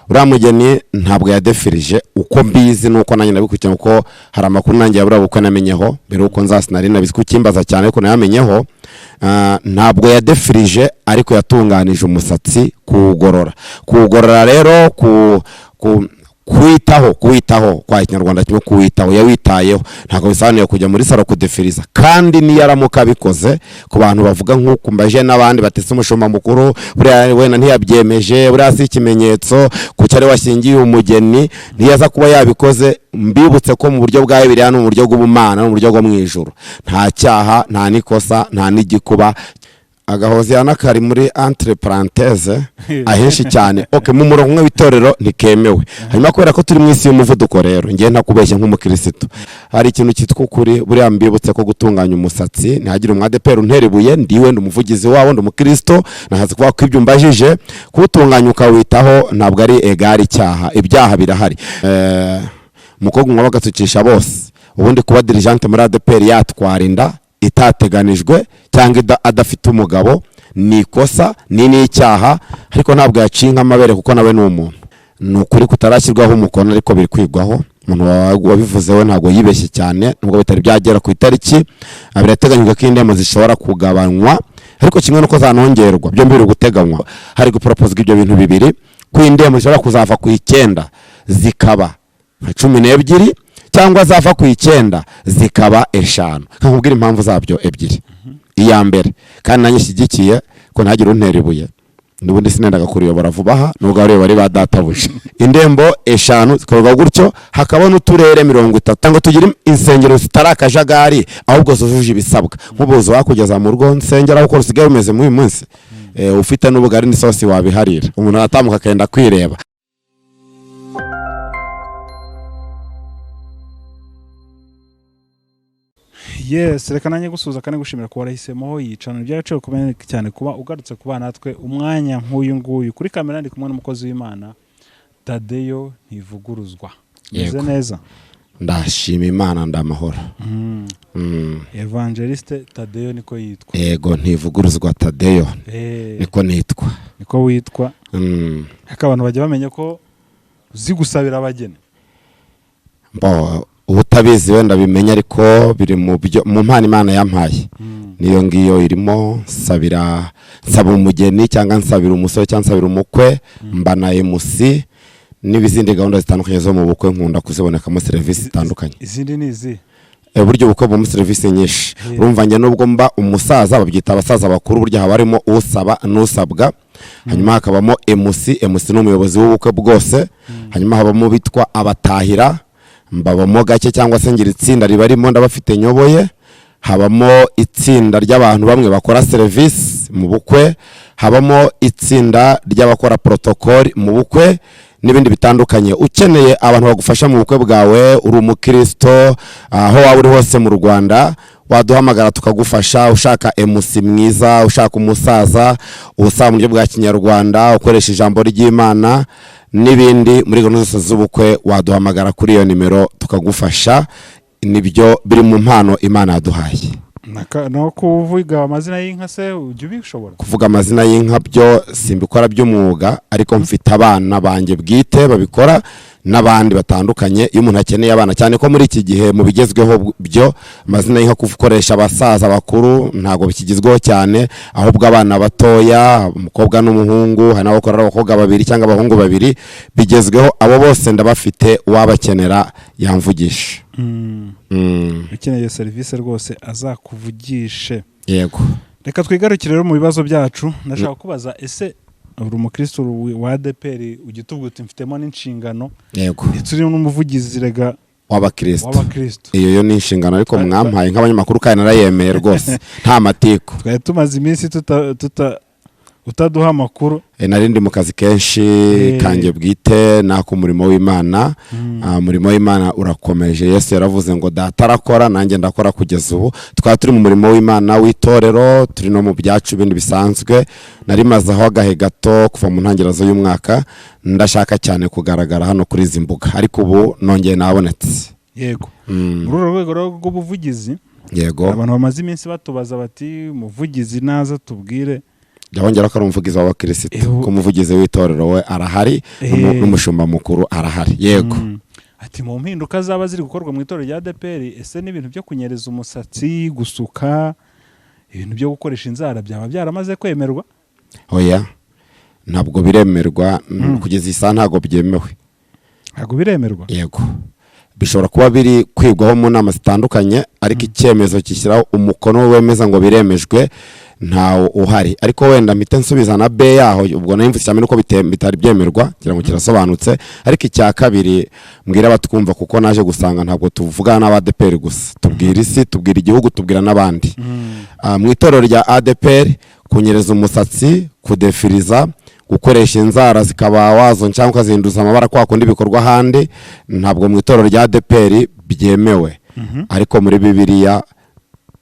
uriya mugeni ntabwo yadefirije uko mbizi nuko nanjye nabikurikirana uko hari amakuru nanjye yabura uko namenyeho mbere uko nzasinari nabizi kukimbaza cyane ariko nayamenyeho. Ntabwo yadefirije ariko yatunganije umusatsi kuwugorora rero kuwitaho kwa Kinyarwanda kimwe kuwitaho yawitayeho ntabwo bisobanuye kujya muri salo kudefiriza kandi ni yaramuka bikoze ku bantu bavuga nk'uko mbaje n'abandi batese umushumba mukuru buriya wena ntiyabyemeje buriya si ikimenyetso ku cyari washingiye umugeni ntiyaza kuba yabikoze. Mbibutse ko mu buryo bwa Bibiliya no mu buryo bw'ubumana no mu buryo bwo mu ijuru nta cyaha nta nikosa nta n'igikuba agahozi yanakari muri entre parenthèse ahenshi cyane mu murongo umwe w'itorero ntikemewe. Hanyuma kubera ko turi mu isi y'umuvuduko rero ngiye ntakubeshya nk'umukristo hari ikintu cyitwa ukuri buriya mbibutse ko gutunganya umusatsi ntihagire umwadeperi unteribuye ndiwe ndumuvugizi wawo ndumukristo nahaze kuvuga ko ibyo mbajije kuwutunganya ukawitaho ntabwo ari egari icyaha ibyaha birahari. Umukobwa umwe bagatukisha bose ubundi kuba dirigente muri adeperi yatwara inda itateganijwe cyangwa adafite umugabo ni ikosa ni n'icyaha ariko ntabwo yacinka amabere kuko nawe ni umuntu. Ni ukuri kutarashyirwaho umukono ariko biri kwigwaho umuntu wabivuze we ntabwo yibeshye cyane nubwo bitari byagera ku itariki birateganyijwe ko indemo zishobora kugabanywa ariko kimwe nuko zanongerwa byo mbiri guteganywa hari guproposwa ibyo bintu bibiri ko indemo zishobora kuzava ku 9 zikaba 12 cyangwa zava ku 9 zikaba 5. Nkubwira impamvu zabyo ebyiri. Iya mbere kandi nanyishyigikiye ko ntagira unteribuye nubundi sinendaga kuriyobora vuba aha nubwo ari bari badatabuje. Indembo 5 zikorwa gutyo hakaba n'uturere 30 ngo tugira insengero zitarakajagari ahubwo zujuje ibisabwa nk'ubuzo wakugeza mu rugo nsengera uko rusigaye rumeze mu uyu munsi ufite n'ubugari n'isosi wabiharira umuntu atamuka akenda kwireba. Yes, reka nanye gusuza kandi gushimira ko warahisemo yicana by'agaciro kumenya cyane kuba ugarutse kuba natwe umwanya nk'uyu nguyu kuri kamera ndi kumwe n'umukozi w'Imana Tadeyo Ntivuguruzwa. Neze neza ndashima Imana ndamahoro. Evangeliste Tadeyo niko yitwa. Yego Ntivuguruzwa Tadeyo niko witwa. Abantu bajya bamenye ko uzi gusabira abageni. Ubutabizi wenda bimenya ariko biri mu mpano Imana yampaye niyo ngiyo irimo nsaba umugeni cyangwa nsabira umusore cyangwa nsabira umukwe mbana MC n'ibizindi gahunda zitandukanye zo mu bukwe nkunda kuzibonekamo serivisi zitandukanye. Izindi nizi buryo bukwe mu serivisi nyinshi urumva njye nubwo mba umusaza babyita abasaza bakuru buryo haba harimo usaba n'usabwa hanyuma hakabamo MC n'umuyobozi w'ubukwe bwose hanyuma habamo bitwa abatahira mbabamo gake cyangwa se ngira itsinda ribarimo ndabafite nyoboye habamo itsinda ry'abantu bamwe bakora service mu bukwe habamo itsinda ry'abakora protocol mu bukwe n'ibindi bitandukanye. Ukeneye abantu bagufasha mu bukwe bwawe uri umukristo aho waba uri hose mu Rwanda waduhamagara tukagufasha. Ushaka MC mwiza ushaka umusaza usaba mu buryo bwa Kinyarwanda ukoresha ijambo ry'Imana n'ibindi muri gahunda zose z'ubukwe waduhamagara kuri iyo nimero tukagufasha. Nibyo biri mu mpano Imana yaduhaye. No kuvuga amazina y'inka se ujye ubishobora kuvuga amazina y'inka byo simbikora by'umwuga ariko mfite abana banjye bwite babikora n'abandi batandukanye. Iyo umuntu akeneye abana cyane ko muri iki gihe mu bigezweho byo amazina y'inka kuvukoresha abasaza bakuru ntago bikigizweho cyane ahubwo abana batoya umukobwa n'umuhungu hana bakora abakobwa babiri cyangwa abahungu babiri bigezweho abo bose ndabafite wabakenera yamvugisha. Ukeneye service rwose azakuvugishe. Yego reka twigarukire rero mu bibazo byacu. Ndashaka kubaza ese uri umukristo wa ADPR ugitubwo mfitemo n'inshingano. Yego turi n'umuvugizi rega w'abakristo. Iyo ni inshingano ariko mwampaye nk'abanyamakuru kandi narayemeye rwose nta matiko. Twari tumaze iminsi utaduha amakuru. Narindi mu kazi kenshi kanjye bwite nako umurimo w'Imana. Umurimo w'Imana urakomeje. Yesu yaravuze ngo data arakora nanjye ndakora kugeza ubu. Twari turi mu murimo w'Imana w'itorero turi no mu byacu ibindi bisanzwe. Nari mazaho agahe gato kuva mu ntangiriro y'umwaka ndashaka cyane kugaragara hano kuri izi mbuga ariko ubu nongeye nabonetse. Yego muri rwego rw'ubuvugizi. Yego abantu bamaze iminsi batubaza bati umuvugizi naza tubwire Jawongera ko ari umuvugizi w'abakirisitu Eho. ko umuvugizi w'itorero we arahari n'umushumba mukuru arahari yego. Ati mu mpinduka zaba ziri gukorwa mu itorero rya ADEPR, ese n'ibintu byo kunyereza umusatsi, gusuka, ibintu byo gukoresha inzara byaba byaramaze kwemerwa? Oya, ntabwo biremerwa kugeza isa ntabwo byemewe. Ntabwo biremerwa? Yego, bishobora kuba biri kwigwaho mu nama zitandukanye, ariko icyemezo kishyiraho umukono wemeza ngo biremejwe ntawo uhari. Ariko wenda mpite nsubiza na be yaho, ubwo nayimvise cyane uko bitari byemerwa kugira ngo kirasobanutse. Ariko icya kabiri mbwira abatwumva, kuko naje gusanga ntabwo tuvugana n'ADEPR gusa, tubwira isi, tubwira igihugu, tubwira n'abandi. Mu itorero rya ADEPR kunyereza umusatsi, kudefiriza, gukoresha inzara zikaba wazo cyangwa ukazinduza amabara kwa kundi bikorwa ahandi, ntabwo mu itorero rya ADEPR byemewe. Ariko muri Bibiliya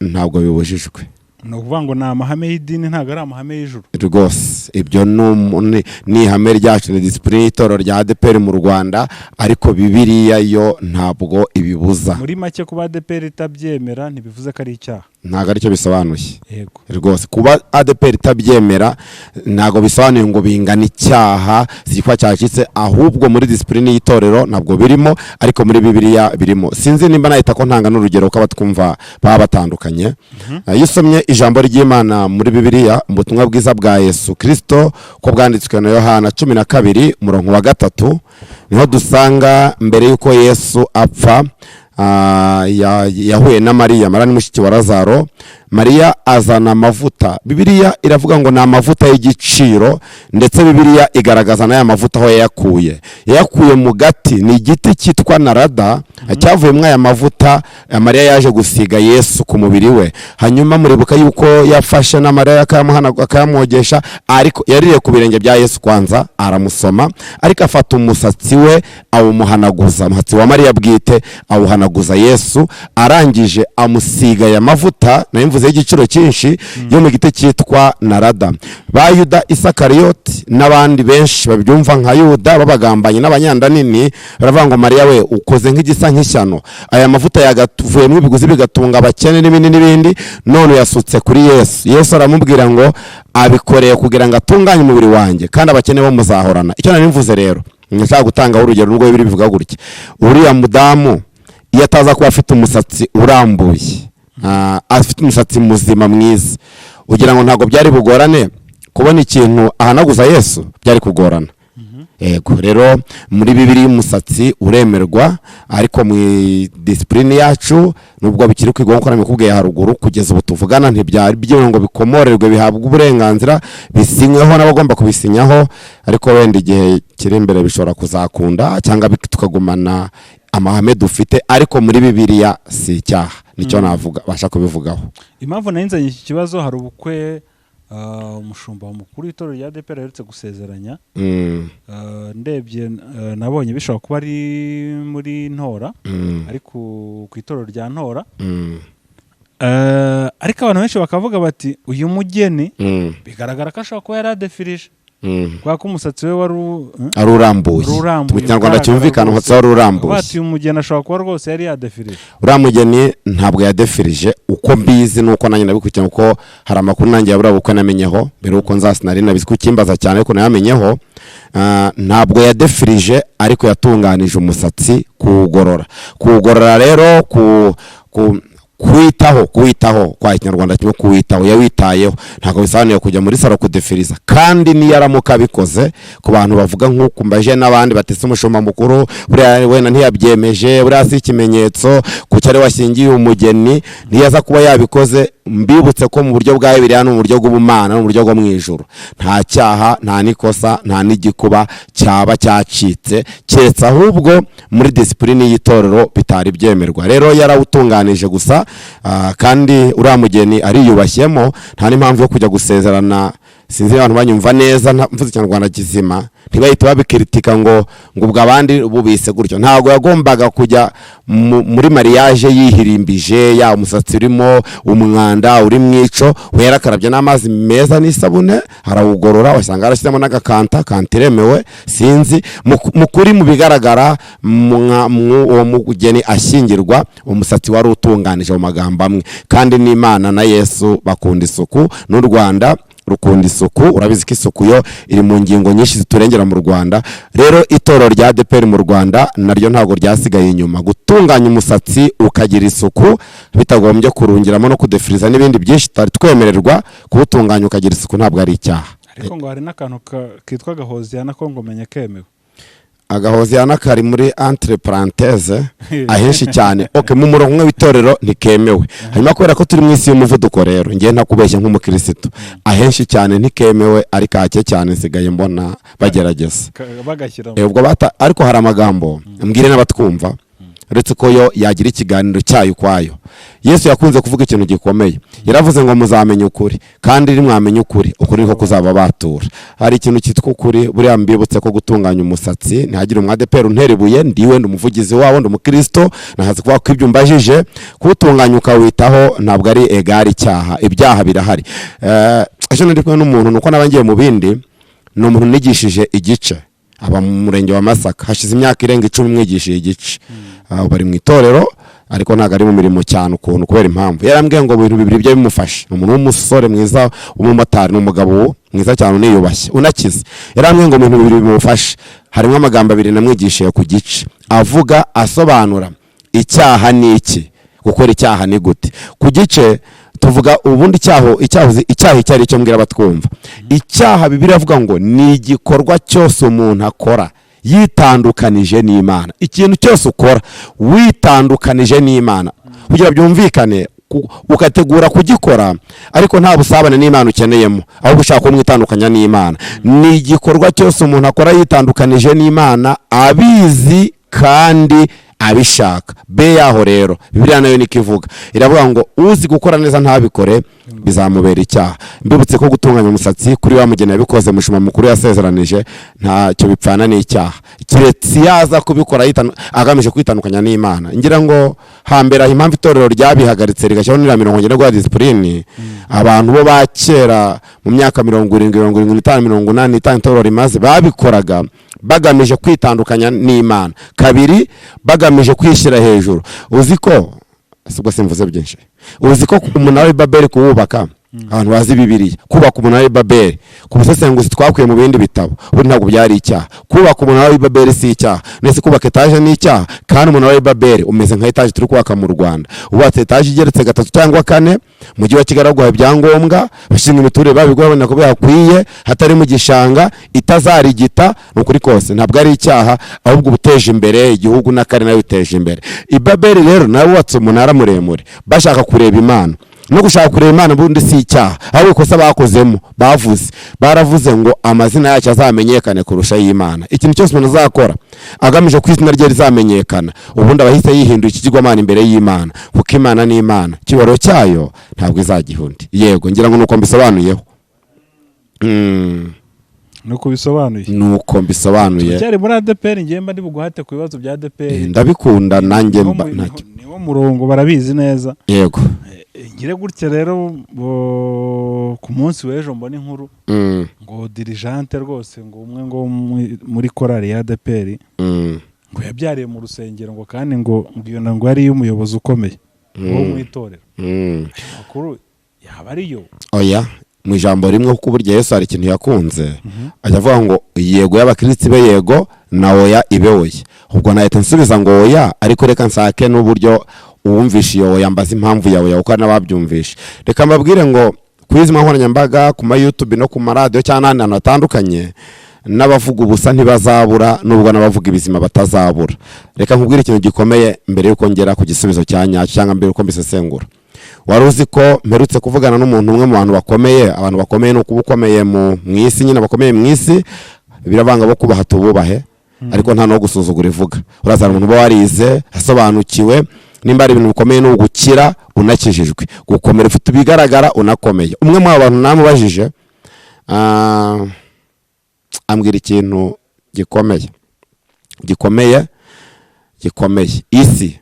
ntabwo bibujijwe. No kuvuga ngo ni amahame y'idini, ntabwo ari amahame y'ijuru rwose. Ibyo ni ihame ryacu, ni disipurine y'itorero rya ADEPR mu Rwanda, ariko Bibiliya yo ntabwo ibibuza. Muri make kuba ADEPR itabyemera ntibivuze ko ari icyaha. Ntabwo aricyo bisobanuye. Yego. Rwose kuba ADEPR itabyemera ntabwo bisobanuye ngo bingana icyaha zikwa cyacitse, ahubwo muri disipurine y'itorero ntabwo birimo, ariko muri Bibiliya birimo. Sinzi nimba nahita ko ntanga n'urugero ko abatwumva baba batandukanye. Iyo usomye ijambo ry'Imana muri Bibiliya, mu butumwa bwiza bwa Yesu Kristo ko bwanditswe na Yohana 12:3, niho dusanga mbere yuko Yesu apfa yahuye na Mariya ni mushiki wa Lazaro. Mariya azana amavuta. Bibiliya iravuga ngo ni amavuta y'igiciro, ndetse Bibiliya igaragaza n'aya mavuta aho yayakuye mu gati, ni igiti cyitwa narada. Cyavuyemo aya mavuta Mariya yaje gusiga Yesu ku mubiri we. Hanyuma muribuka yuko yafashe na Mariya akayamwogesha, ariko yaririye ku birenge bya Yesu kwanza aramusoma, ariko afata umusatsi we awumuhanaguza, umusatsi wa Mariya bwite awuhanaguza Yesu, arangije amusiga aya mavuta mvuze y'igiciro cyinshi yo mu giti cyitwa narada. Ba Yuda Isakariyoti n'abandi benshi babyumva nka Yuda babagambanye n'abanyandanini, baravuga ngo Mariya we ukoze nk'igisa nk'ishyano, aya mavuta yagatuvuyemo ibiguzi bigatunga abakene n'ibindi, none yasutse kuri Yesu. Yesu aramubwira ngo abikoreye kugira ngo atunganye umubiri wanjye, kandi abakene bo muzahorana. Icyo nari mvuze rero, nshaka gutanga urugero nubwo bibiri bivuga gutya. Uriya mudamu iyo ataza kuba afite umusatsi urambuye, afite umusatsi muzima mwiza, ugira ngo ntabwo byari bugorane kubona ikintu ahanaguza Yesu? Byari kugorana. Yego, rero muri Bibiliya umusatsi uremerwa, ariko mu disipurine yacu nubwo bikiri kwigwa nko namikubwiye haruguru, kugeza ubu tuvugana ntibyari byo ngo bikomorerwe bihabwa uburenganzira bisinyweho n'abagomba kubisinyaho, ariko wenda igihe kiri imbere bishobora kuzakunda cyangwa tukagumana amahame dufite, ariko muri Bibiliya si icyaha. Nicyo navuga basha kubivugaho. Impamvu narinzanye iki kibazo, hari ubukwe umushumba mukuru w'itorero rya ADEPR yaretse gusezeranya. Ndebye nabonye bishobora kuba ari muri Ntora, ariko ku itorero rya Ntora. Ariko abantu benshi bakavuga bati uyu mugeni bigaragara ko ashobora kuba yaradefirije, kwa ko umusatsi we wari urambuye. Mu Kinyarwanda cyumvikana umusatsi wari urambuye. Bati umugeni ashobora kuba rwose yari yadefirije. Uriya mugeni ntabwo yadefirije, uko mbizi nuko nanjye nabikurikirana, kuko hari amakuru nanjye yabura bukwe namenyeho mbere uko nzasinari nabizi kukimbaza cyane, ariko nayamenyeho. Ntabwo yadefirije, ariko yatunganije umusatsi kuwugorora rero kuwitaho kwa Kinyarwanda cyo kuwitaho, yawitayeho. Ntabwo bisobanuye kujya muri salo kudefiriza, kandi niyo aramuka abikoze, ku bantu bavuga nk'uko mbaje n'abandi batese umushumba mukuru buriya wenda ntiyabyemeje, buriya si ikimenyetso ku cyari washingiye umugeni, ntiyaza kuba yabikoze. Mbibutse ko mu buryo bwa Bibiliya no mu buryo bw'ubumana no mu buryo bwo mu ijuru nta cyaha, nta nikosa, nta n'igikuba cyaba cyacitse, keretse ahubwo muri disipurine y'itorero bitari byemerwa. Rero yarawutunganije gusa, kandi uriya mugeni ariyubashyemo, nta n'impamvu yo kujya gusezerana. Sinzi abantu banyumva neza, mvuze Ikinyarwanda kizima, ntibahita babikritika ngo ubwo abandi bubise gutyo. Ntabwo yagombaga kujya muri mariage yihirimbije, ya umusatsi urimo umwanda uri mwico, werakarabye n'amazi meza n'isabune, harawugorora, wasanga arashyiramo n'agakanta kantiremewe. Sinzi mukuri mu bigaragara uwo mugeni ashyingirwa umusatsi wari utunganije mu magambo amwe, kandi n'Imana na Yesu bakunda isuku, n'u Rwanda rukunda isuku, urabizi ko isuku yo iri mu ngingo nyinshi ziturengera mu Rwanda. Rero itorero rya ADEPR mu Rwanda naryo ntabwo ryasigaye inyuma, gutunganya umusatsi ukagira isuku bitagombye kurungiramo no kudefiriza n'ibindi byinshi tutari twemererwa. Kuwutunganya ukagira isuku ntabwo ari icyaha. ariko ngo hari n'akantu kitwa Gahoziyana ko ngo menye kemewe. Agahoziyana kari muri entre parenthèse ahenshi cyane. Okay, mu murongo w'itorero ntikemewe. Hanyuma kubera ko turi mu isi y'umuvuduko rero ngiye ntakubeshya nk'umukristo, ahenshi cyane ntikemewe, ari kake cyane nsigaye mbona bagerageza bagashyira ubwo ariko hari amagambo mbwire n'abatwumva uretse ko yo yagira ikiganiro cyayo kwayo. Yesu yakunze kuvuga ikintu gikomeye, yaravuze ngo muzamenye ukuri, kandi nimwamenye ukuri, ukuri niko kuzaba batura. Hari ikintu cyitwa ukuri, buriya mbibutse ko gutunganya umusatsi ntihagire umwadepera untera ibuye, ndiwe ndi umuvugizi wawo, ndi umukristo, nahaze kuvuga ko ibyo mbajije kuwutunganya ukawitaho ntabwo ari egari icyaha, ibyaha birahari. Ejo ndi kumwe n'umuntu nuko nabangiye mu bindi, ni umuntu nigishije igice, aba mu murenge wa Masaka, hashize imyaka irenga 10 mwigishije igice. Bari mu itorero ariko ntago ari mu mirimo cyane ukuntu kubera impamvu. Yarambwiye ngo ibintu bibiri byo bimufasha. Umuntu w'umusore mwiza w'umumotari, n'umugabo mwiza cyane uniyubashye unakize. Yarambwiye ngo ibintu bibiri bimufasha, harimo amagambo abiri namwigishije ku gice, avuga asobanura icyaha ni iki, gukora icyaha ni gute. Ku gice tuvuga ubundi icyaha cyari cyo mbwira batwumva. Icyaha Bibiliya avuga ngo ni igikorwa cyose umuntu akora yitandukanije n'Imana. Ikintu cyose ukora witandukanije n'Imana, kugira byumvikane, ukategura kugikora ariko nta busabane n'Imana ukeneyemo, ahubwo ushaka kumwitandukanya n'Imana. Ni igikorwa cyose umuntu akora yitandukanije n'Imana, abizi kandi abishaka. Be yaho rero Bibiliya nayo nikivuga, iravuga ngo uzi gukora neza ntabikore bizamubera icyaha. Mbibutse ko gutunganya umusatsi kuri wa mugeni yabikoze mushuma mukuru yasezeranije ntacyo bipfana n'icyaha, kiretse yaza kubikora agamije kwitandukanya n'Imana. Ngira ngo hambere impamvu itorero ryabihagaritse rigashyiraho n'imirongo ngenderwa ya disipurine, abantu bo bakera mu myaka 70, 75, 80 itorero rimaze babikoraga bagamije kwitandukanya n'Imana, kabiri bagamije kwishyira hejuru. Uzi ko sibwo simvuze byinshi, uzi ko umunara w'Ibabeli kuwubaka, abantu bazi Bibiliya, kubaka umunara w'Ibabeli ku busesenguzi twakuye mu bindi bitabo, ubu ntabwo byari icyaha. Kubaka umunara w'Ibabeli si icyaha, nese kubaka etaje ni icyaha, kandi umunara w'Ibabeli umeze nka etaje turi kubaka mu Rwanda. Ubatse etaje igeretse 3 cyangwa 4, mujyi wa Kigali guha ibyangombwa, bashinga imiturire babigorana ko byakwiye, hatari mu gishanga itazarigita, n'ukuri kose ntabwo ari icyaha, ahubwo ubuteje imbere igihugu n'akari nayo biteje imbere. Ibabeli rero nawe watse umunara muremure bashaka kureba Imana, no gushaka kureba Imana bundi si icyaha, ahubwo ikosa bakozemo baravuze ngo amazina yacu azamenyekane kurusha y'Imana. Ikintu cyose umuntu azakora agamije ko izina rye rizamenyekana, ubundi abahise yihinduye ikigirwamana imbere y'Imana, kuko Imana ni Imana, kibaro cyayo ntabwo izagihundi. Yego, ngira ngo nuko mbisobanuyeho. Nuko bisobanuye cyari muri ADEPR. Ngemba ndi buguhate ku bibazo bya ADEPR, ndabikunda nanjye niwo murongo barabizi neza. Yego, ngire gutya rero ku munsi w'ejo mbona inkuru ngo dirigente rwose ngo umwe ngo muri korali ya ADEPR ngo yabyariye mu rusengero, ngo kandi ngo ngiyona ngo ari umuyobozi ukomeye wo mu itorero. Makuru yaba ariyo oya, mu ijambo rimwe kuko burya Yesu hari ikintu yakunze, ajya avuga ngo yego y'abakristo be yego na oya ibe oya. Ubwo nahita nsubiza ngo oya, ariko reka nsake n'uburyo uwumvisha iyo oya mbaza impamvu yawe uko n'ababyumvisha. Reka mbabwire ngo kwizima nkoranyambaga, ku ma YouTube no ku maradiyo cyangwa n'ahandi hantu hatandukanye, n'abavuga ubusa ntibazabura, nubwo n'abavuga ibizima batazabura. Reka nkubwire ikintu gikomeye mbere yuko ngera ku gisubizo cya nyacyo, cyangwa mbere uko mbisesengura. Wari uzi ko mperutse kuvugana n'umuntu umwe mu bantu bakomeye, abantu bakomeye no kubukomeye mu isi, nyine bakomeye mu isi, birabanga bo kubaha tububahe, ariko nta no gusuzugura ivuga. Urazana umuntu uba warize asobanukiwe, nimba ari ibintu bikomeye no gukira unakijijwe, gukomera ufite bigaragara unakomeye. Umwe mu abantu namubajije ambwira ikintu gikomeye isi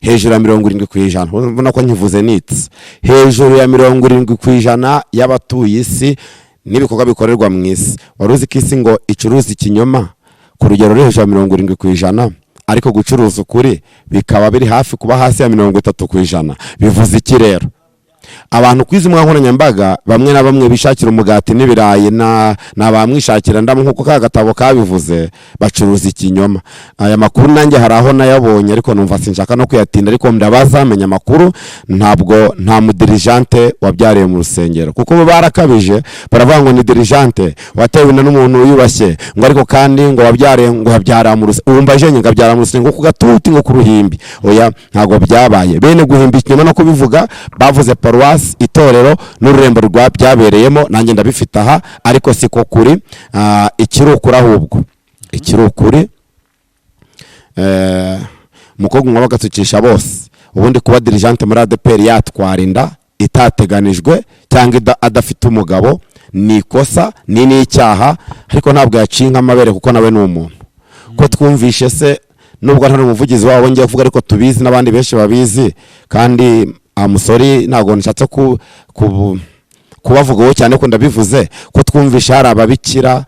hejuru ya 70%, ubona ko nkivuze nitse hejuru ya 70% y'abatuye isi n'ibikorwa bikorerwa mu isi. Wari uzi ko isi ngo icuruza ikinyoma ku rugero ruri hejuru ya 70%, ariko gucuruza ukuri bikaba biri hafi kuba hasi ya 30%. Bivuze iki rero? abantu kwizi mwa nkoranyambaga bamwe na bamwe bishakira umugati n'ibirayi na bamwishakira ndamu nkuko ka gatabo kabivuze bacuruza ikinyoma. Aya makuru nanjye hari aho nayabonye ariko numva sinshaka no kuyatinda, ariko ndabaza menya makuru ntabwo nta mudirigente wabyariye mu rusengero, kuko bo barakabije baravuga ngo ni dirigente watewe n'umuntu uyubashye ngo ariko kandi ngo wabyariye ngo habyara mu rusengero, umva jenye ngabyara mu rusengero ku gatuti ngo ku ruhimbi. Oya, ntabwo byabaye. Bene guhimba ikinyoma no kubivuga bavuze paruwasi, itorero n'ururembo rwa byabereyemo, nanjye ndabifite aha, ariko siko kuri. Ikirukuri ahubwo ikirukuri umukobwa umwe bagatukisha bose. Ubundi kuba dirigente muri ADPR yatwara inda itateganijwe cyangwa adafite umugabo ni ikosa, ni n'icyaha, ariko ntabwo yacinka amabere kuko nawe ni umuntu. Ko twumvishe se nubwo ntari umuvugizi wabo ngiye kuvuga, ariko tubizi n'abandi benshi babizi, kandi amusori ntabwo nshatse kubavugaho cyane ko ndabivuze ko twumvisha hari ababikira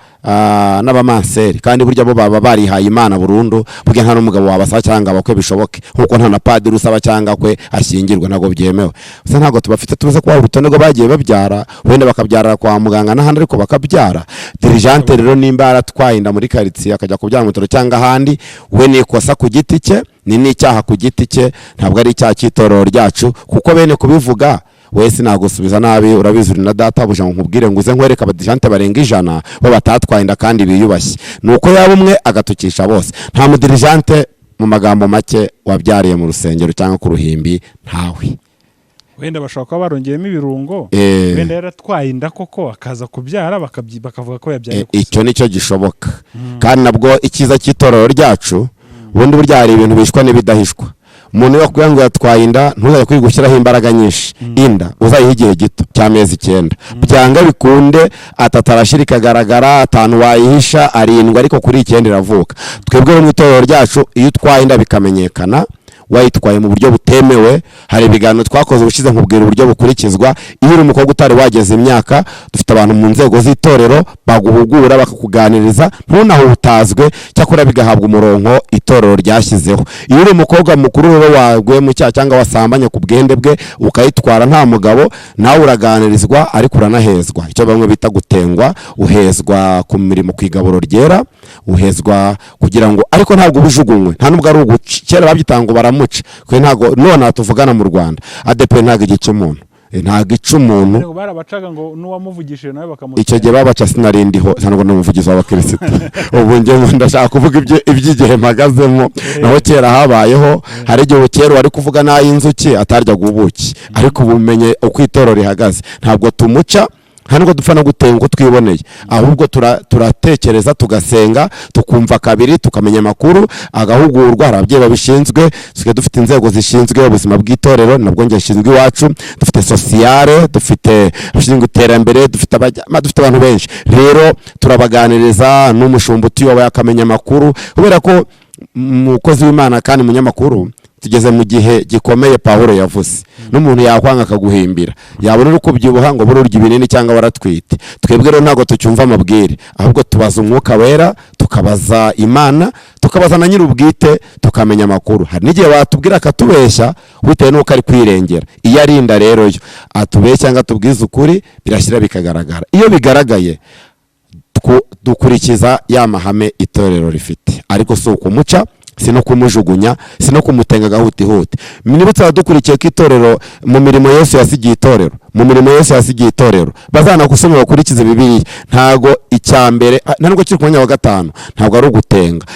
n'abamanseri, kandi burya bo baba barihaye Imana burundu, burya nta n'umugabo wabasaba cyangwa bakwe bishoboke, nkuko nta na padiri usaba cyangwa kwe ashyingirwa, ntabwo byemewe. Gusa ntabwo tubafite tuze kuba urutonde rwo bagiye babyara, wenda bakabyara kwa muganga n'ahandi ariko bakabyara. Dirigente rero nimba yaratwaye inda muri quartier akajya kubyara mu bitaro cyangwa ahandi, we ni ikosa ku giti cye, ni n'icyaha ku giti cye, ntabwo ari icyaha cy'itorero ryacu, kuko bene kubivuga wese nagusubiza nabi. Urabizi uri na data buja ngo nkubwire ngo uze nkwereka abadirigente barenga 100 bo batatwaye inda kandi biyubashye, nuko yaba umwe agatukisha bose. Nta mudirigente mu magambo make wabyariye mu rusengero cyangwa ku ruhimbi, ntawe. Wenda bashaka kuba barongeyemo ibirungo, wenda yaratwaye inda koko akaza kubyara bakavuga ko yabyaye. Icyo nicyo gishoboka. Kandi nabwo ikiza cy'itorero ryacu, ubundi burya hari ibintu bishwa n'ibidahishwa. Umuntu yakubwira ngo yatwaye inda ntuzajya kwiga gushyiraho imbaraga nyinshi. Inda uzayiha igihe gito cy'amezi 9, byanga bikunde atatarashira ikagaragara, 5 wayihisha 7, ariko kuri 9 iravuka. Twebwe mu itorero ryacu iyo utwaye inda bikamenyekana wayitwaye mu buryo butemewe, hari ibiganiro twakoze ubushize nkubwira uburyo bukurikizwa. Iyo uri umukobwa utari wageze imyaka, dufite abantu mu nzego z'itorero baguhugura bakakuganiriza, ntunahutazwe, cyakora bigahabwa umurongo itorero ryashyizeho. Iyo uri umukobwa mukuru rero wagwe mu cyaha cyangwa wasambanye ku bwende bwe ukayitwara nta mugabo, nawe uraganirizwa ariko uranahezwa, icyo bamwe bita gutengwa. Uhezwa ku mirimo ku igaburo ryera, uhezwa kugira ngo, ariko ntabwo ubijugunywe, nta nubwo ari uguca. Kera babyitango baramuca, kwe ntago none tuvugana mu Rwanda ADPR ntago igica umuntu, ntago ica umuntu. Barabacaga ngo n'uwamuvugishije nawe bakamuca. Icyo gihe babaca sinarindiho cyangwa n'umuvugizi w'abakristo. Ubu nge ndashaka kuvuga iby'igihe mpagazemo, naho kera habayeho, hari igihe kera wari kuvuga n'ay'inzuki ataryaga ubuki, ariko ubumenye uko itorero rihagaze ntabwo tumuca, ntabwo dupfa no gutenga twiboneye, ahubwo turatekereza tugasenga tukumva kabiri tukamenya amakuru agahugurwa. Hari ababyeyi babishinzwe, twe dufite inzego zishinzwe ubuzima bw'itorero, nabwo nge nshinzwe iwacu, dufite sociale, dufite abashinzwe iterambere, dufite abantu benshi. Rero turabaganiriza n'umushumba utiyoboye akamenya amakuru, kubera ko umukozi w'Imana kandi munyamakuru tugeze mu gihe gikomeye. Pawulo yavuze n'umuntu yakwanga akaguhimbira, yabona uko byibuha ngo bururya ibinini cyangwa baratwite. Twebwe rero ntago tucyumva amabwire, ahubwo tubaza umwuka wera, tukabaza Imana, tukabaza na nyir'ubwite, tukamenya amakuru. Hari n'igihe watubwira akatubeshya bitewe n'uko ari kwirengera. Iyo arinda rero yo atubeshya cyangwa tubwiza ukuri, birashyira bikagaragara. Iyo bigaragaye dukurikiza ya mahame itorero rifite, ariko si ukumuca, si no kumujugunya, si no kumutenga gahutihuti. Minibutsa badukurikiye ko itorero mu mirimo Yesu yasigiye itorero, mu mirimo Yesu yasigiye itorero bazana gusoma bakurikize Bibiliya. Ntago icyambere ntabwo kiri ku mwanya wa 5, ntabwo ari ugutenga.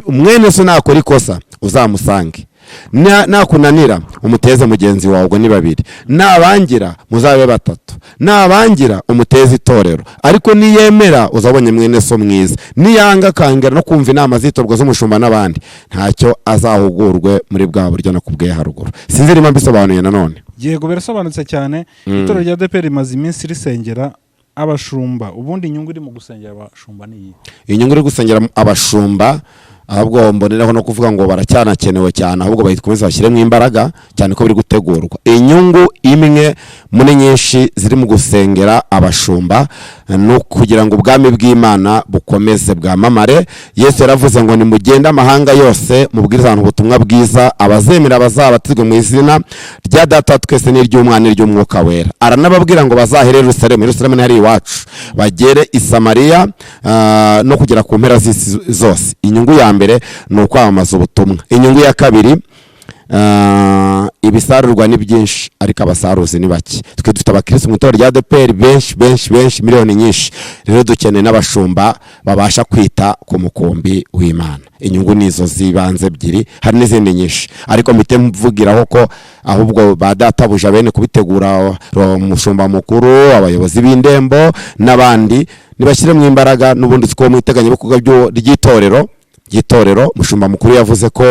Mwene so nakora ikosa uzamusange, nakunanira umuteze mugenzi wawe, ubwo ni 2, nabangira muzabe 3, nabangira umuteze itorero. Ariko niyemera uzabonye mwene so mwiza, niyanga kangera no kumva inama zitorwa z'umushumba n'abandi, ntacyo azahugurwe muri bwa buryo nakubwiye haruguru. Sinzi niba mbisobanuye nanone. Yego birasobanutse cyane. Itorero rya ADPR rimaze iminsi risengera abashumba. Ubundi inyungu iri mu gusengera abashumba ni iyi? Inyungu iri gusengera abashumba ahubwo mboneraho no kuvuga ngo baracyanakenewe cyane, ahubwo bayikomeza bashyiremo imbaraga cyane ko biri gutegurwa. Inyungu imwe muri nyinshi ziri mu gusengera abashumba no kugira ngo ubwami bw'Imana bukomeze bwamamare. Yesu yaravuze ngo nimugende amahanga yose mubwiriza abantu ubutumwa bwiza, abazemera bazabatizwe mu izina rya Data twese n'iry'Umwana n'iry'Umwuka Wera. Aranababwira ngo bazahere Yerusalemu, Yerusalemu ni hari iwacu, bagere i Samariya no kugera ku mpera z'isi zose. Inyungu ya mbere ni ukwamamaza ubutumwa. Inyungu ya kabiri, ibisarurwa ni byinshi ariko abasaruzi ni bake. Twe dufite abakristo mu itorero rya ADEPR benshi miliyoni nyinshi, rero dukeneye n'abashumba babasha kwita ku mukumbi w'Imana. Inyungu nizo zibanze ebyiri, hari n'izindi nyinshi ariko mpite mvugiraho ko ahubwo badatabuja bene kubitegura, umushumba mukuru, abayobozi b'indembo n'abandi nibashyire mu imbaraga. N'ubundi two mu iteganyabikorwa ry'itorero umushumba mukuru yavuze ko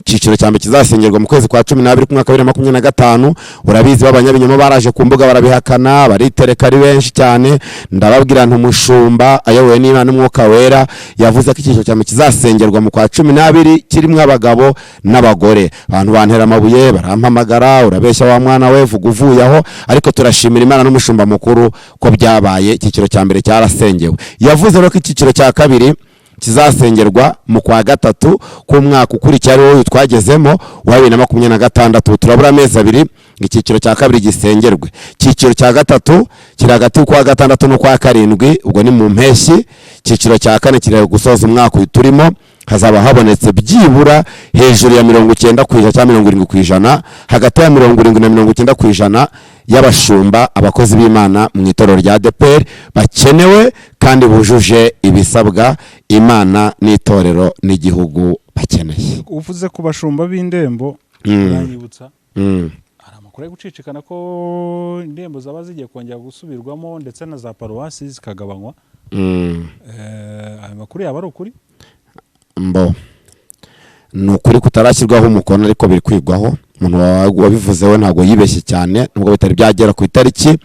Icyiciro cya mbere kizasengerwa mu kwezi kwa 12 ku mwaka wa 2025. Urabizi b'abanyabinyoma baraje ku mbuga barabihakana, baritereka ari benshi cyane. Ndababwira nti umushumba ayobowe n'Imana n'Umwuka Wera yavuze ko icyiciro cya mbere kizasengerwa mu kwa 12 kirimo abagabo n'abagore. Abantu bantera amabuye barampamagara, urabeshya wa mwana we, vuga uvuye aho. Ariko turashimira Imana n'umushumba mukuru ko byabaye. Icyiciro cya mbere cyarasengewe. Yavuze ko icyiciro cya kabiri kizasengerwa mu kwa 3 ku mwaka ukurikira wowe twagezemo wa 2026. Turabura amezi 2 icyiciro cya kabiri gisengerwe. Icyiciro cya 3 kiri hagati kwa 6 no kwa 7, ubwo ni mu mpeshyi. Icyiciro cya 4 kiri gusoza umwaka turimo, hazaba habonetse byibura hejuru ya 90% cyangwa 70%, hagati ya 70 na 90% y'abashumba abakozi b'Imana mu itorero rya ADEPR bakenewe kandi bujuje ibisabwa Imana n'itorero n'igihugu bakeneye. Uvuze ku bashumba b'indembo uranyibutsa hari amakuru yo gucicikana ko indembo zaba zigiye kongera gusubirwamo ndetse na za paruwasi zikagabanywa. Ayo makuru yaba ari ukuri? Mbo nukuri kutarashyirwaho umukono ariko biri kwigwaho. Umuntu wabivuze we ntago yibeshye cyane, nubwo bitari byagera ku itariki.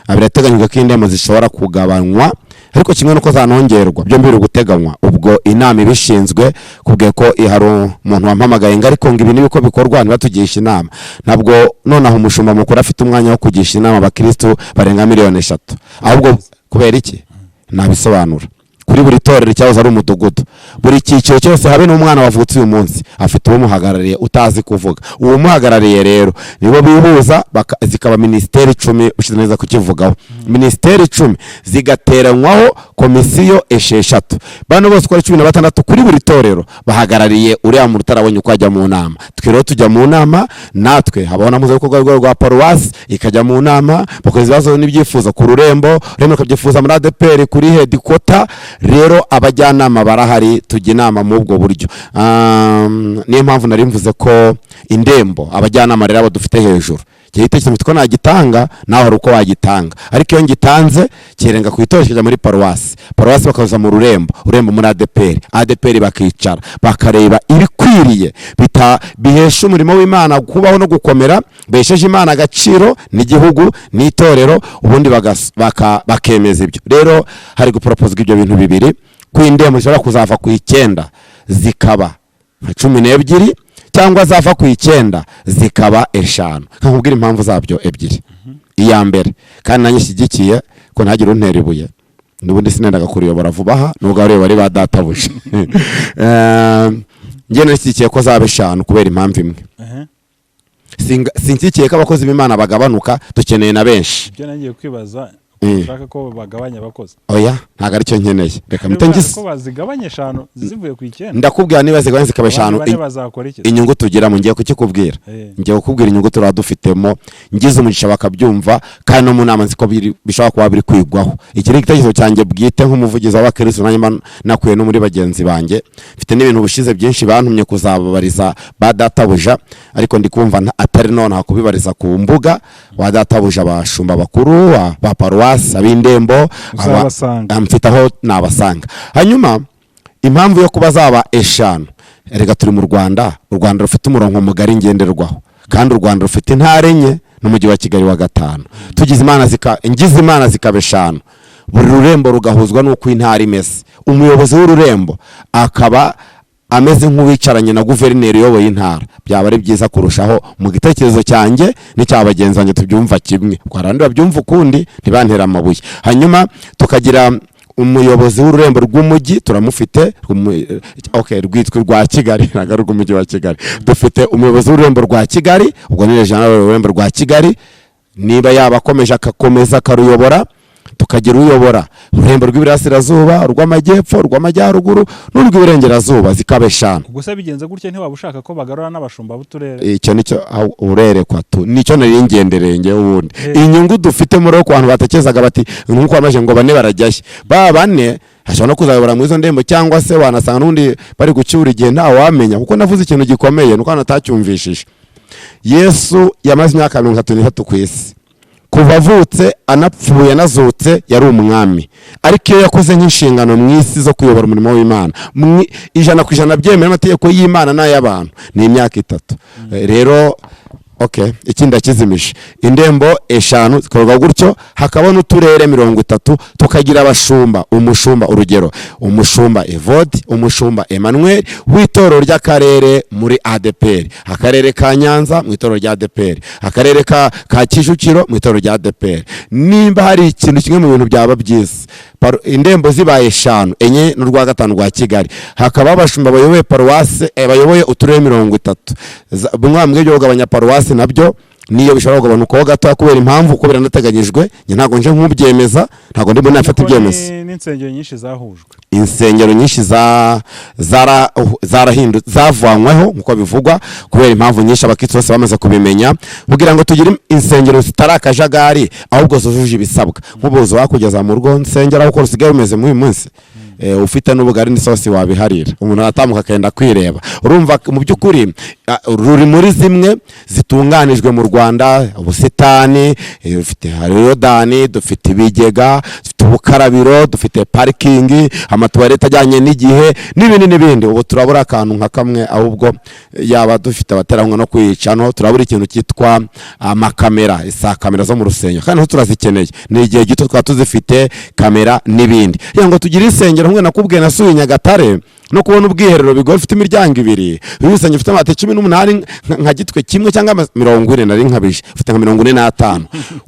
Birateganyijwe ko indembo zishobora kugabanywa ariko kimwe nuko zanongerwa, byo mbiri guteganywa. Ubwo inama ibishinzwe kubwiye ko ihari umuntu wampamagaye ngo ariko ngo ibi nibiko bikorwa ntibatugisha inama. Ntabwo nonaho umushumba mukuru afite umwanya wo kugisha inama abakristo barenga 3,000,000. Ahubwo kubera iki nabisobanura. Kuri buri torero cyahoze ari umudugudu, buri cyiciro cyose habe n'umwana wavutse uyu munsi afite umuhagarariye utazi kuvuga. Uwo muhagarariye rero nibo bihuza zikaba ministeri 10 ushize neza kukivugaho. Ministeri 10 zigateranywaho komisiyo 6. Bano bose kwa 16 kuri buri torero bahagarariye uriya mu rutarabonye uko ajya mu nama. Twero tujya mu nama, natwe habona muze ko rwa paruwasi ikajya mu nama, bakoze bazo n'ibyifuzo ku rurembo, rero kabyifuza muri ADEPR kuri headquarter. Rero abajyanama barahari tujya inama mu ubwo buryo. Niyo mpamvu nari mvuze ko indembo abajyanama rero abo dufite hejuru cyihitekerezo mutko nagitanga naho hari uko wagitanga, ariko iyo ngitanze kirenga ku itorero muri paruwasi bakaza mu urembo muri ADEPR bakicara bakareba ibikwiriye bihesha umurimo w'Imana kubaho no gukomera, besheje Imana agaciro n'igihugu n'itorero, ubundi bakemeza ibyo. Rero hari gupropose ibyo bintu bibiri, ku indembo zishobora kuzava ku 9 zikaba 12 cyangwa zava ku 9 zikaba 5. Nkakubwira impamvu zabyo ebyiri. Iya mbere kandi nanyishyigikiye ko ntagira untera ibuye, n'ubundi sinendaga kuriyobora vubaha nubwo ari bari badatabuje. Ngiye nashyigikiye ko zaba 5 kubera impamvu imwe. Sinshyigikiye ko abakozi b'Imana bagabanuka, dukeneye na benshi. Ibyo nagiye kwibaza ushaka ko bagabanya abakozi. Oya ntago ari cyo nkeneye. Reka mitengise ko bazigabanye 5 zivuye ku 9. Ndakubwira niba zigabanye zikaba 5 inyungu tugira mu ngiye kukikubwira. Ngiye kukubwira inyungu turadufitemo, ngize umugisha bakabyumva kandi no mu nama nziko bishaka kuba biri kwigwaho. Ikiri igitekerezo cyanjye bwite nk'umuvugizi w'abakristo nanye nakuye no muri bagenzi banjye. Mfite n'ibintu bushize byinshi bantumye kuzababariza badatabuja, ariko ndikumva atari none hakubibariza ku mbuga wa databuja bashumba bakuru ba paruwasi abindembo amfitaho nabasanga. Hanyuma impamvu yo kuba zaba 5, erega turi mu Rwanda. U Rwanda rufite umurongo mugari ngenderwaho kandi u Rwanda rufite intara enye n'umujyi wa Kigali wa 5. Tugize Imana zikaba 5, buri rurembo rugahuzwa n'uko intara imeze. Umuyobozi w'ururembo akaba ameze nk'uwicaranye na guverineri uyoboye intara, byaba ari byiza kurushaho mu gitekerezo cyanjye n'icya bagenzi banjye tubyumva kimwe, abandi babyumva ukundi ntibantera amabuye. Hanyuma tukagira umuyobozi w'ururembo rw'umujyi, turamufite rwitwa rwa Kigali, ntabwo ari urw'umujyi wa Kigali. Dufite umuyobozi w'ururembo rwa Kigali, ubwo ni regional w'ururembo rwa Kigali, niba yaba akomeje akakomeza akaruyobora. Tukagira uyobora ururembo rw'Iburasirazuba, urw'Amajyepfo, urw'Amajyaruguru n'urw'Iburengerazuba, zikaba 5. Gusa bigenze gutya ntiwaba ushaka ko bagarura n'abashumba b'uturere? Icyo nicyo urerekwa tu, nicyo nari ngenderenge ubundi. Inyungu dufite muri ko abantu batekerezaga bati nuko amaje ngo bane barajyaye, ba bane hashobora no kuzayobora mu izo ndembo, cyangwa se wanasanga n'undi bari gucyura igihe nta wamenya, kuko navuze ikintu gikomeye nuko natacyumvishije. Yesu yamaze imyaka 33 ku isi, kuva avutse anapfuye anazutse yari umwami, ariko iyo yakoze nk'inshingano mu isi zo kuyobora umurimo w'Imana 100% byemera amategeko y'Imana n'ay'abantu, ni imyaka 3. Rero ikindi akizimisha indembo 5 zikorwa gutyo, hakaba n'uturere 30, tukagira abashumba, umushumba urugero umushumba Evode, umushumba Emmanuel w'itorero ry'akarere muri ADPR, akarere ka Nyanza mu itorero rya ADPR, akarere ka Kicukiro mu itorero rya ADPR. Nimba hari ikintu kimwe mu bintu byaba byiza, indembo zibaye 5, enye n'urwa 5 rwa Kigali, hakaba abashumba bayoboye paruwase, bayoboye uturere 30. Bumwe byo gabanya paruwase nabyo niyo bishobora kugabanuka gato kubera impamvu ko biranateganyijwe, ntago nje nk'ubyemeza, ntago ndimo nafata ibyemezo. N'insengero nyinshi zahujwe, insengero nyinshi zavanyweho nkuko bivugwa kubera impamvu nyinshi abakitso bose bamaze kubimenya, kugira ngo tugire insengero zitarakajagari ahubwo zujuje ibisabwa. Nk'ubuzo wakugeza mu rugo nsengera uko rusigaye rumeze muri uyu munsi, ufite n'ubugari n'isosi wabiharira, umuntu atamuka akenda kwireba. Urumva mu by'ukuri ruri muri zimwe zitunganijwe mu Rwanda, ubusitani, dufite Yorodani, dufite ibigega, dufite ubukarabiro, dufite parking, amatuwarete ajyanye n'igihe n'ibindi. Ubu turabura akantu nka kamwe, ahubwo yaba dufite abateranwa no kwicano, turabura ikintu cyitwa amakamera, kamera zo mu rusengero, kandi turazikeneye. Ni igihe gito twa tuzifite kamera n'ibindi. Yango tugire insengero hamwe nakubwiye nasuye Nyagatare no kubona ubwiherero bigo bifite imiryango 2, ubusanye ufite amate 18 nka gitwe kimwe cyangwa 40 nari nkabije ufite nka 45.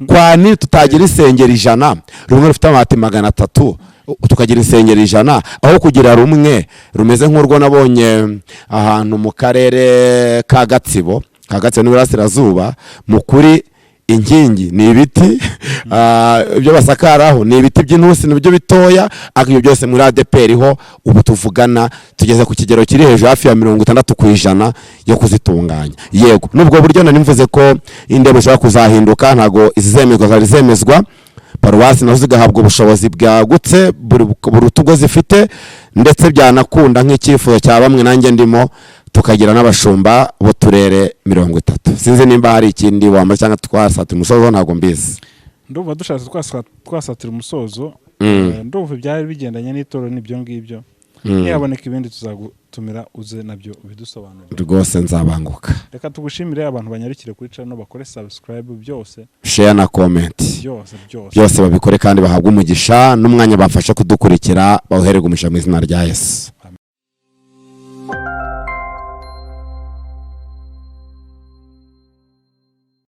Kwani tutagira insengero 100, rumwe rufite amate 300, tukagira insengero 100 aho kugira rumwe rumeze nk'urwo nabonye ahantu mu karere ka Gatsibo n'Iburasirazuba. Mu kuri inkingi ni ibiti, ibyo basakaraho ni ibiti by'intusi nibyo bitoya, akibyo byose muri ADPR ho ubu tuvugana tugeze ku kigero kiri hejuru hafi ya 60% yo kuzitunganya. Yego nubwo buryo nari mvuze ko indebo zishobora kuzahinduka, ntago izemezwa paruwasi nazo zigahabwa ubushobozi bwagutse buri tugo zifite, ndetse byanakunda nk'icyifuzo cya bamwe nanjye ndimo, tukagira n'abashumba bo turere 30. Sinzi nimba hari ikindi wamba cyangwa twasatira umusozo, ntago mbizi. Ndumva dushatse twasatira umusozo, ndumva byari bigendanye n'itoro n'ibyo ngibyo. Niyaboneka ibindi tuzagutumira uze nabyo bidusobanurira. Rwose nzabanguka. Reka tugushimire abantu banyarukire kuri channel, bakore subscribe, byose share na comment, byose babikore kandi bahabwa umugisha n'umwanya bafasha kudukurikira, bahererwa umugisha mu izina rya Yesu.